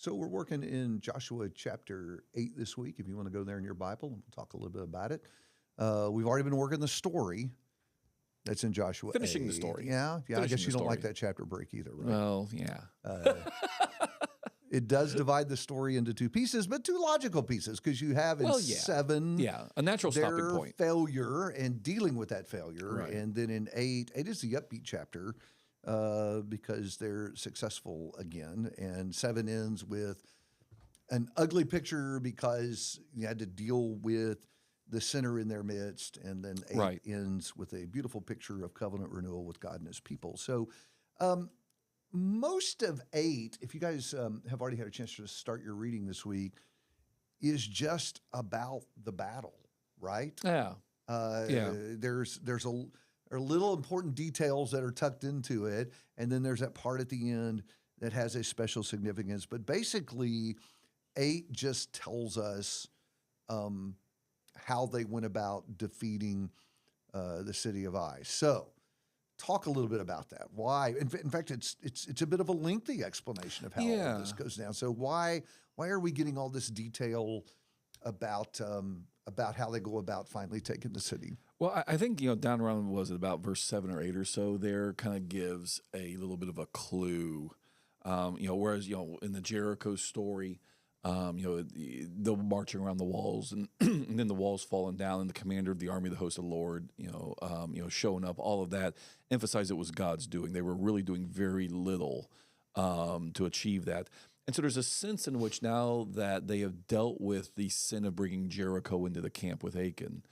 So we're working in Joshua chapter 8 this week, if you want to go there in your Bible, and we'll talk a little bit about it. We've already been working the story that's in Joshua Finishing 8. the story. Yeah. I Finishing guess you the don't like story. that chapter break either, right? Well, yeah. It does divide the story into two pieces, but two logical pieces, because you have in 7 Yeah, a natural stopping their point. failure and dealing with that failure. Right. And then in 8 is the upbeat chapter because they're successful again. And 7 ends with an ugly picture because you had to deal with the sinner in their midst. And then 8 Right. ends with a beautiful picture of covenant renewal with God and his people. So most of 8, if you guys have already had a chance to start your reading this week, is just about the battle, right? Yeah. There's are little important details that are tucked into it, and then there's that part at the end that has a special significance. But basically, 8 just tells us how they went about defeating the city of Ai. So, talk a little bit about that. Why? In fact, it's a bit of a lengthy explanation of how all of this goes down. So why are we getting all this detail about how they go about finally taking the city? Well, I think, down around, was it about verse 7 or 8 or so, there kind of gives a little bit of a clue. Whereas, in the Jericho story, they're marching around the walls and, and then the walls falling down and the commander of the army, the host of the Lord, showing up, all of that, emphasized it was God's doing. They were really doing very little to achieve that. And so there's a sense in which now that they have dealt with the sin of bringing Jericho into the camp with Achan,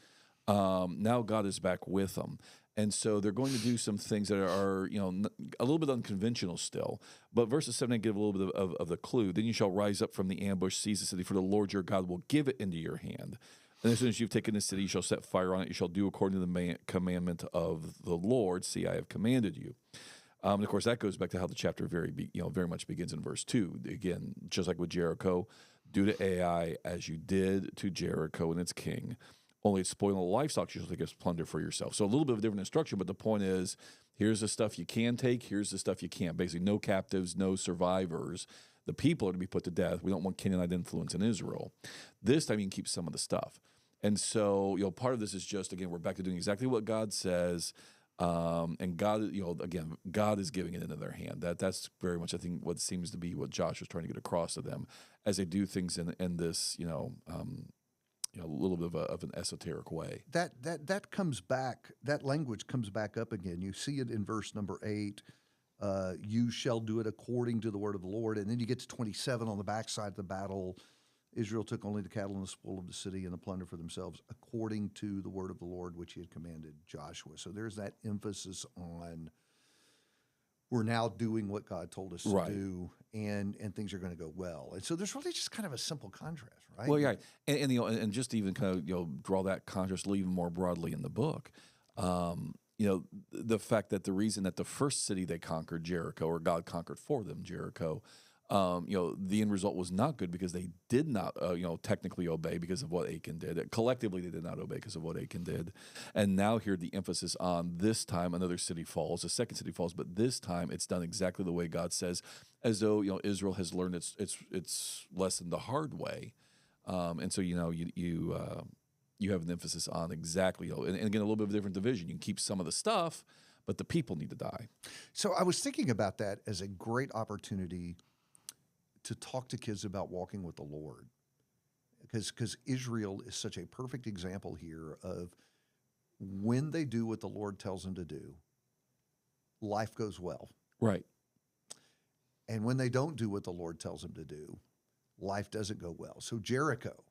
now God is back with them. And so they're going to do some things that are a little bit unconventional still. But verses 7 and 8 give a little bit of the clue. Then you shall rise up from the ambush, seize the city, for the Lord your God will give it into your hand. And as soon as you've taken the city, you shall set fire on it. You shall do according to the commandment of the Lord. See, I have commanded you. And of course, that goes back to how the chapter very much begins in verse 2. Again, just like with Jericho, do to Ai as you did to Jericho and its king. Only it's spoiling the livestock you shall take as plunder for yourself. So a little bit of a different instruction, but the point is, here's the stuff you can take, here's the stuff you can't. Basically, no captives, no survivors. The people are to be put to death. We don't want Canaanite influence in Israel. This time you can keep some of the stuff. And so, part of this is just, again, we're back to doing exactly what God says. And God, again, God is giving it into their hand. That's very much, I think, what seems to be what Josh was trying to get across to them as they do things in this, a little bit of an esoteric way. That comes back. That language comes back up again. You see it in verse number 8. You shall do it according to the word of the Lord. And then you get to 27 on the backside of the battle. Israel took only the cattle and the spoil of the city and the plunder for themselves, according to the word of the Lord, which he had commanded Joshua. So there's that emphasis on we're now doing what God told us to do, and things are going to go well. And so there's really just kind of a simple contrast, right? Well, yeah, and just to even kind of draw that contrast even more broadly in the book, the fact that the reason that the first city they conquered, Jericho, or God conquered for them, Jericho, the end result was not good because they did not, technically obey because of what Achan did. Collectively, they did not obey because of what Achan did. And now here the emphasis on this time another city falls, a second city falls, but this time it's done exactly the way God says, as though Israel has learned its lesson the hard way. And so you have an emphasis on exactly, and again a little bit of a different division. You can keep some of the stuff, but the people need to die. So I was thinking about that as a great opportunity to talk to kids about walking with the Lord, because Israel is such a perfect example here of when they do what the Lord tells them to do, life goes well. Right. And when they don't do what the Lord tells them to do, life doesn't go well. So Jericho,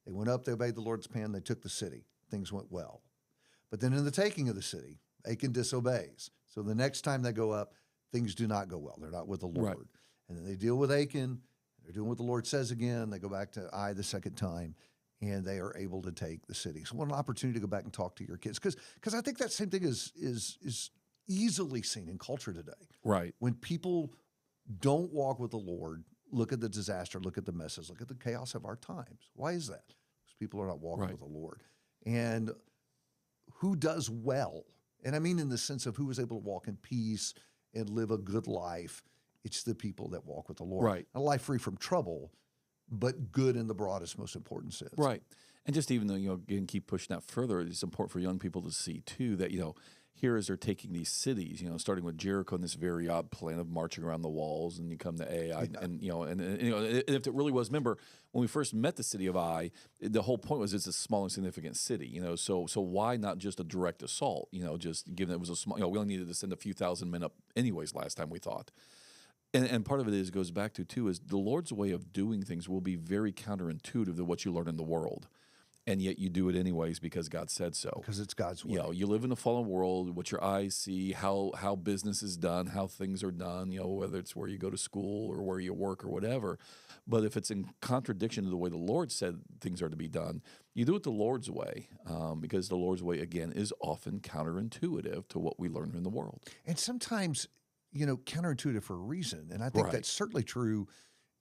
they went up, they obeyed the Lord's command, they took the city. Things went well. But then in the taking of the city, Achan disobeys. So the next time they go up, things do not go well. They're not with the Lord. Right. And then they deal with Achan. They're doing what the Lord says again. They go back to Ai the second time, and they are able to take the city. So what an opportunity to go back and talk to your kids. Because I think that same thing is easily seen in culture today. Right. When people don't walk with the Lord, look at the disaster, look at the messes, look at the chaos of our times. Why is that? Because people are not walking with the Lord. And who does well? And I mean in the sense of who is able to walk in peace and live a good life It's the people that walk with the Lord. Right. A life free from trouble, but good in the broadest, most important sense. Right. And just even though, again, keep pushing that further, it's important for young people to see too that, here as they're taking these cities, starting with Jericho and this very odd plan of marching around the walls, and you come to Ai, and if it really was, remember when we first met the city of Ai, the whole point was it's a small and significant city, so why not just a direct assault, just given it was a small, we only needed to send a few thousand men up anyways last time we thought. And part of it goes back to is the Lord's way of doing things will be very counterintuitive to what you learn in the world. And yet you do it anyways because God said so. Because it's God's way. You live in a fallen world, what your eyes see, how business is done, how things are done, whether it's where you go to school or where you work or whatever. But if it's in contradiction to the way the Lord said things are to be done, you do it the Lord's way, because the Lord's way, again, is often counterintuitive to what we learn in the world. And sometimes, counterintuitive for a reason. And I think that's certainly true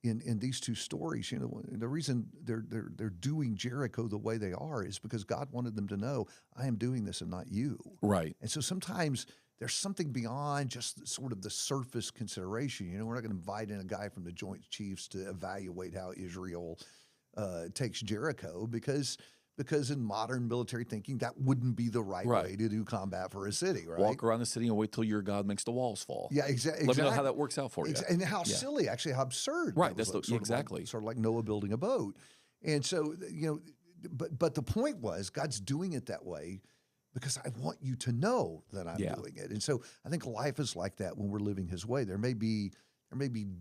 in these two stories. The reason they're doing Jericho the way they are is because God wanted them to know, I am doing this and not you. Right. And so sometimes there's something beyond just sort of the surface consideration. We're not going to invite in a guy from the Joint Chiefs to evaluate how Israel takes Jericho because in modern military thinking, that wouldn't be the right way to do combat for a city, right? Walk around the city and wait till your God makes the walls fall. Yeah, exactly. Let me know how that works out for you. And how silly, actually, how absurd. Right, that that's exactly. Sort of like Noah building a boat. And so, but the point was, God's doing it that way because I want you to know that I'm doing it. And so I think life is like that when we're living His way. There may be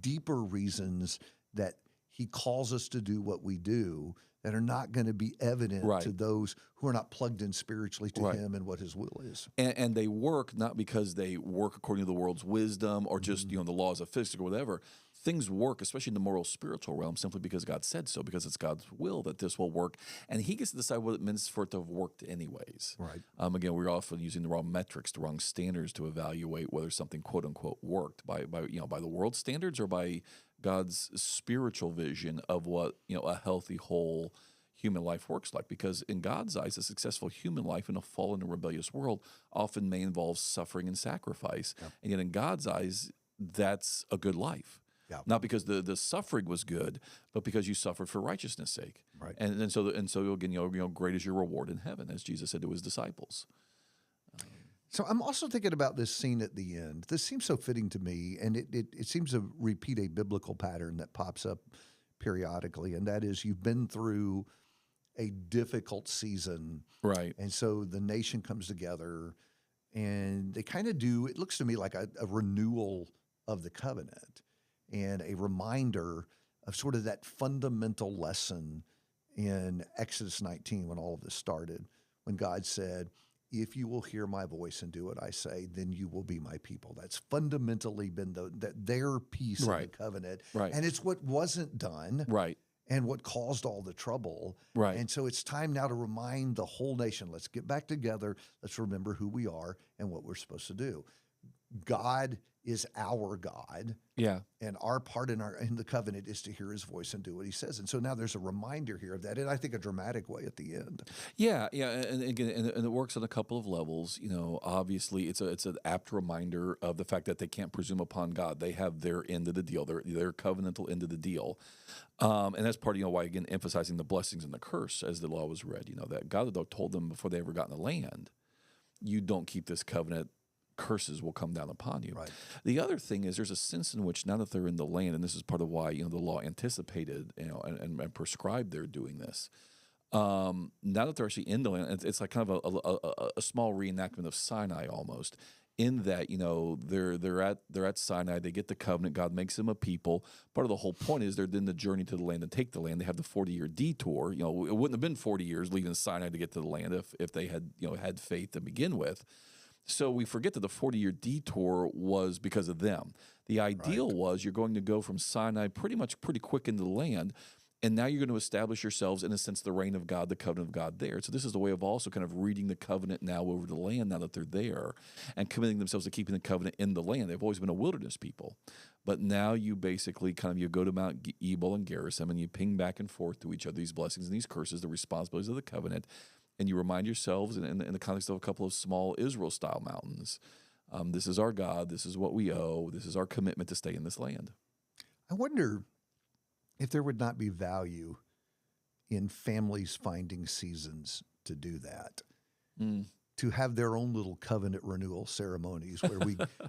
deeper reasons that He calls us to do what we do that are not going to be evident to those who are not plugged in spiritually to Him and what His will is. And they work not because they work according to the world's wisdom or just the laws of physics or whatever. Things work, especially in the moral spiritual realm, simply because God said so, because it's God's will that this will work. And He gets to decide what it means for it to have worked anyways. Right. Again, we're often using the wrong metrics, the wrong standards to evaluate whether something quote unquote worked by the world's standards or by God's spiritual vision of what a healthy, whole human life works like. Because in God's eyes, a successful human life in a fallen and rebellious world often may involve suffering and sacrifice. Yep. And yet in God's eyes, that's a good life. Yep. Not because the suffering was good, but because you suffered for righteousness' sake. Right. And so again, great is your reward in heaven, as Jesus said to His disciples. So I'm also thinking about this scene at the end. This seems so fitting to me, and it seems to repeat a biblical pattern that pops up periodically, and that is you've been through a difficult season. Right. And so the nation comes together, and they kind of do, it looks to me like a renewal of the covenant and a reminder of sort of that fundamental lesson in Exodus 19 when all of this started, when God said, if you will hear my voice and do what I say, then you will be my people. That's fundamentally been their piece of the covenant. Right. And it's what wasn't done. Right. And what caused all the trouble. Right. And so it's time now to remind the whole nation, let's get back together. Let's remember who we are and what we're supposed to do. God is our God. Yeah. And our part in the covenant is to hear His voice and do what He says. And so now there's a reminder here of that, and I think a dramatic way at the end. Yeah, and again, and it works on a couple of levels. Obviously it's an apt reminder of the fact that they can't presume upon God. They have their end of the deal, their covenantal end of the deal. And that's part of why, again, emphasizing the blessings and the curse as the law was read, that God had told them before they ever got in the land, you don't keep this covenant, curses will come down upon you. Right. The other thing is there's a sense in which now that they're in the land, and this is part of why the law anticipated and prescribed they're doing this. Now that they're actually in the land, it's like kind of a small reenactment of Sinai almost. In that they're at Sinai, they get the covenant. God makes them a people. Part of the whole point is they're in the journey to the land and take the land. They have the 40-year detour. It wouldn't have been 40 years leaving Sinai to get to the land if they had had faith to begin with. So we forget that the 40-year detour was because of them. The ideal was you're going to go from Sinai pretty quick into the land, and now you're going to establish yourselves, in a sense, the reign of God, the covenant of God there. So this is the way of also kind of reading the covenant now over the land now that they're there and committing themselves to keeping the covenant in the land. They've always been a wilderness people. But now you basically you go to Mount Ebal and Gerizim, and you ping back and forth to each other these blessings and these curses, the responsibilities of the covenant. And you remind yourselves in the context of a couple of small Israel-style mountains This is our God. This is what we owe. This is our commitment to stay in this land. I wonder if there would not be value in families finding seasons to do that, to have their own little covenant renewal ceremonies where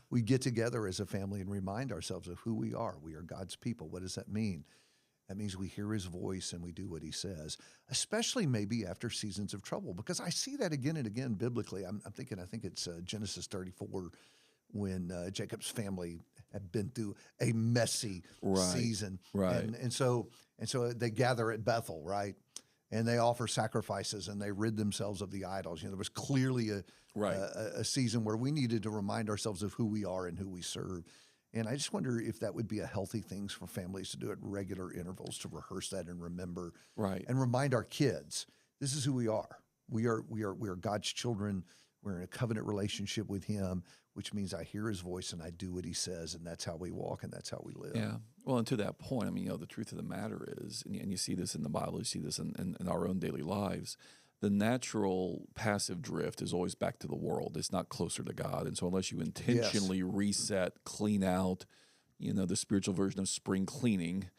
we get together as a family and remind ourselves of who we are. We are God's people. What does that mean? That means we hear his voice and we do what he says, especially maybe after seasons of trouble, because I see that again and again biblically. I think it's Genesis 34 when Jacob's family had been through a messy season. Right. And so they gather at Bethel, right? And they offer sacrifices and they rid themselves of the idols. There was clearly a season where we needed to remind ourselves of who we are and who we serve. And I just wonder if that would be a healthy thing for families to do at regular intervals, to rehearse that and remember, and remind our kids, this is who we are. We are God's children. We're in a covenant relationship with him, which means I hear his voice and I do what he says, and that's how we walk and that's how we live. Yeah. Well, and to that point, I mean, the truth of the matter is, and you see this in the Bible, you see this in our own daily lives, the natural passive drift is always back to the world. It's not closer to God. And so unless you intentionally reset, clean out, the spiritual version of spring cleaning,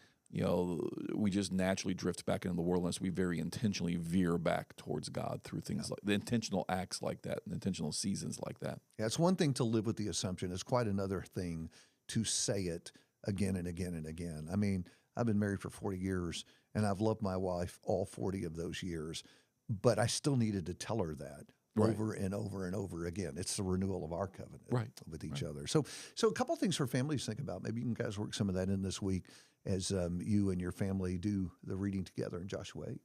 we just naturally drift back into the world unless we very intentionally veer back towards God through things like the intentional acts like that and intentional seasons like that. Yeah, it's one thing to live with the assumption. It's quite another thing to say it again and again and again. I mean, I've been married for 40 years and I've loved my wife all 40 of those years, but I still needed to tell her that over and over and over again. It's the renewal of our covenant with each other. So a couple of things for families to think about. Maybe you guys work some of that in this week as you and your family do the reading together in Joshua 8.